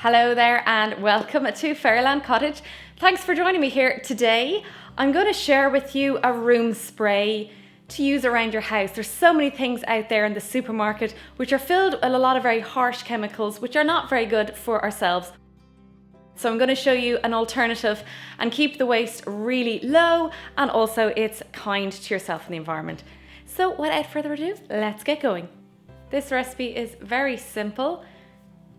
Hello there and welcome to Fairyland Cottage. Thanks for joining me here today. I'm going to share with you a room spray to use around your house. There's so many things out there in the supermarket which are filled with a lot of very harsh chemicals which are not very good for ourselves. So I'm going to show you an alternative and keep the waste really low, and also it's kind to yourself and the environment. So without further ado, let's get going. This recipe is very simple.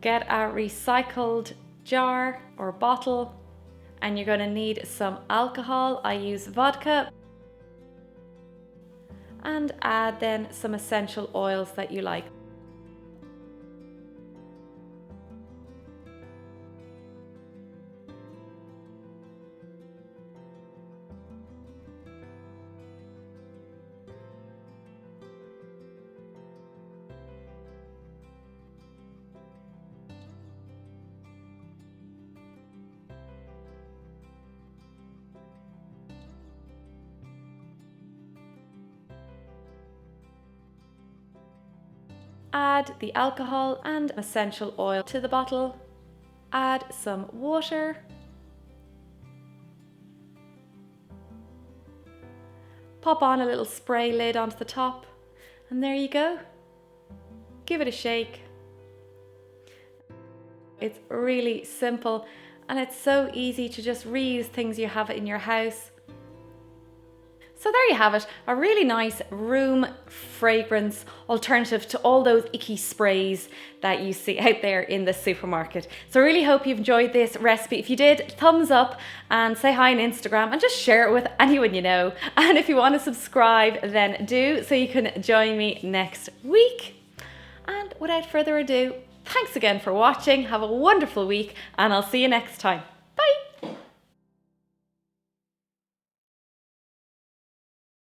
Get a recycled jar or bottle and you're going to need some alcohol. I use vodka. And add then some essential oils that you like. Add the alcohol and essential oil to the bottle. Add some water. Pop on a little spray lid onto the top, and there you go. Give it a shake. It's really simple and it's so easy to just reuse things you have in your house. So there you have it, a really nice room fragrance alternative to all those icky sprays that you see out there in the supermarket. So I really hope you've enjoyed this recipe. If you did, thumbs up and say hi on Instagram and just share it with anyone you know. And if you want to subscribe, then do, so you can join me next week. And without further ado, thanks again for watching. Have a wonderful week and I'll see you next time.